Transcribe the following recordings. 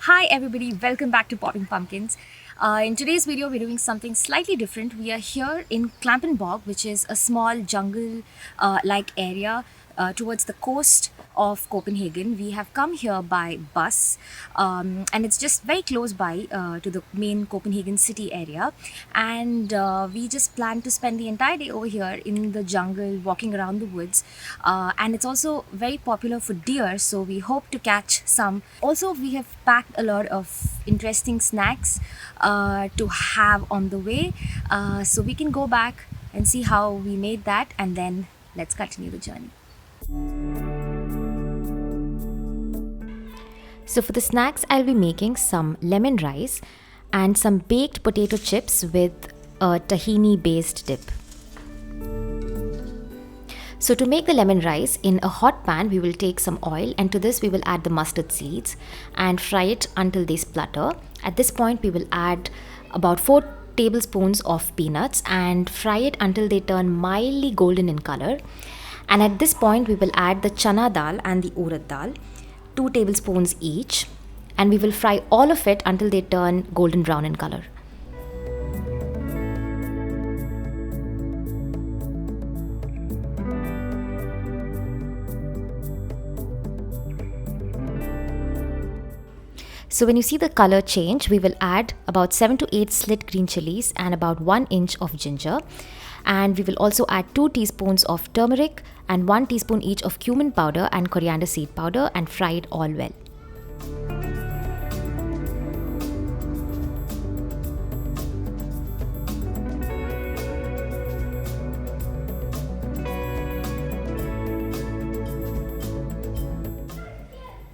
Hi everybody, welcome back to Popping Pumpkins. In today's video, we're doing something slightly different. We are here in Klampenborg, which is a small jungle-like area towards the coast of Copenhagen. We have come here by bus and it's just very close by to the main Copenhagen city area. And we just plan to spend the entire day over here in the jungle, walking around the woods. And it's also very popular for deer, so we hope to catch some. Also, we have packed a lot of interesting snacks to have on the way, so we can go back and see how we made that, and then let's continue the journey. So for the snacks, I'll be making some lemon rice and some baked potato chips with a tahini based dip. So to make the lemon rice, in a hot pan we will take some oil, and to this we will add the mustard seeds and fry it until they splutter. At this point we will add about 4 tablespoons of peanuts and fry it until they turn mildly golden in color. And at this point we will add the chana dal and the urad dal, 2 tablespoons each, and we will fry all of it until they turn golden brown in color. So when you see the color change, we will add about 7 to 8 slit green chilies and about 1 inch of ginger. And we will also add 2 teaspoons of turmeric and 1 teaspoon each of cumin powder and coriander seed powder, and fry it all well.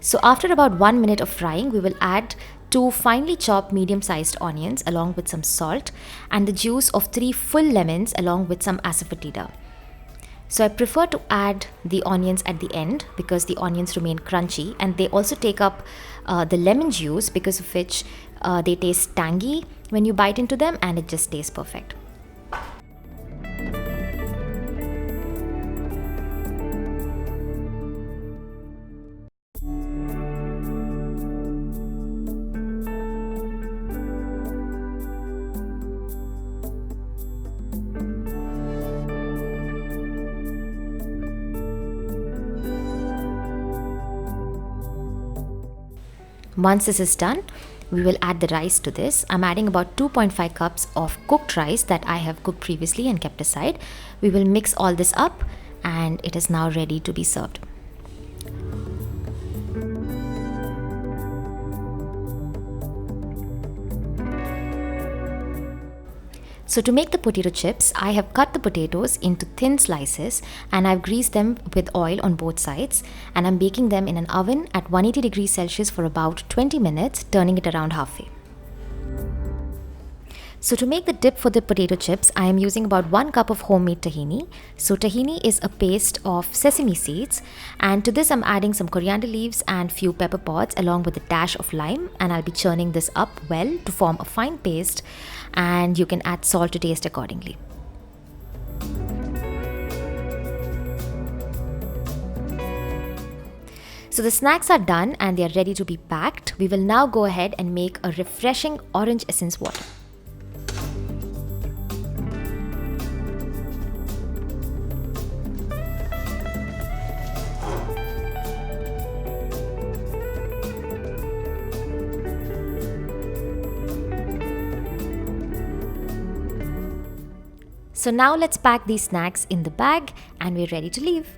So after about 1 minute of frying, we will add 2 finely chopped medium-sized onions along with some salt and the juice of 3 full lemons along with some asafoetida. So I prefer to add the onions at the end because the onions remain crunchy, and they also take up the lemon juice, because of which they taste tangy when you bite into them, and it just tastes perfect. Once this is done, we will add the rice to this. I'm adding about 2.5 cups of cooked rice that I have cooked previously and kept aside. We will mix all this up, and it is now ready to be served. So to make the potato chips, I have cut the potatoes into thin slices and I've greased them with oil on both sides, and I'm baking them in an oven at 180 degrees Celsius for about 20 minutes, turning it around halfway. So to make the dip for the potato chips, I am using about 1 cup of homemade tahini. So tahini is a paste of sesame seeds, and to this I'm adding some coriander leaves and few pepper pods along with a dash of lime, and I'll be churning this up well to form a fine paste, and you can add salt to taste accordingly. So the snacks are done and they are ready to be packed. We will now go ahead and make a refreshing orange essence water. So now let's pack these snacks in the bag and we're ready to leave.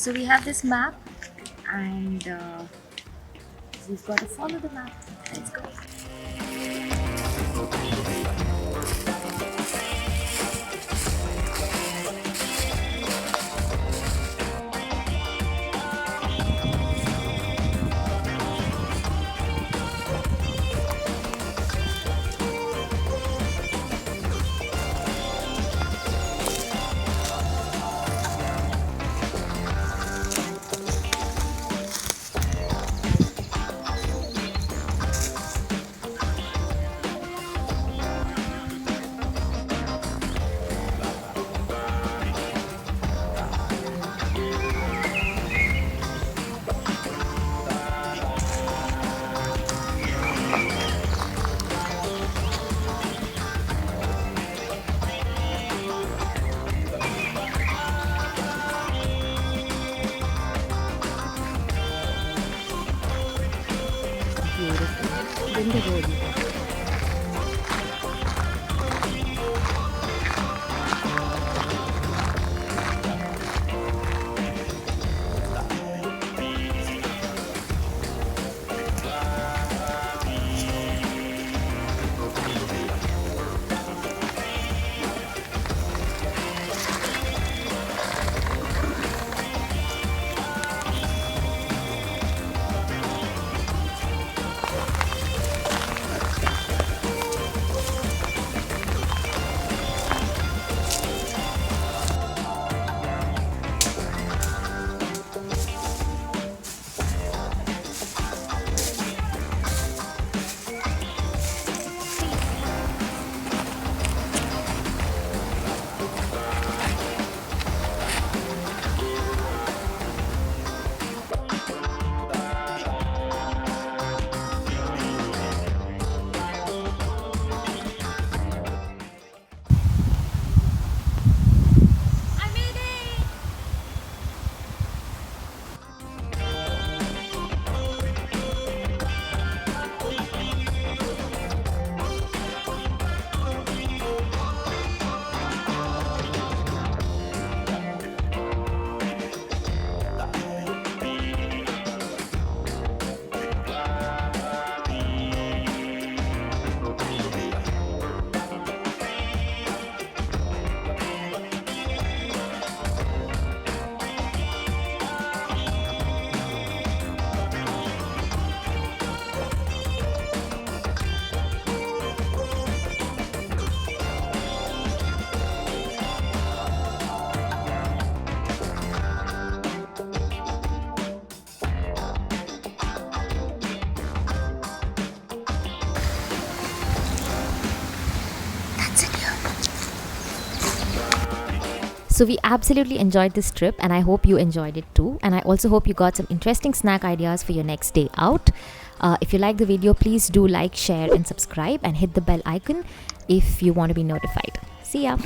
So we have this map, and we've got to follow the map. Let's go. Beautiful. Then the road. So we absolutely enjoyed this trip, and I hope you enjoyed it too. And I also hope you got some interesting snack ideas for your next day out. If you like the video, please do like, share, and subscribe, and hit the bell icon if you want to be notified. See ya.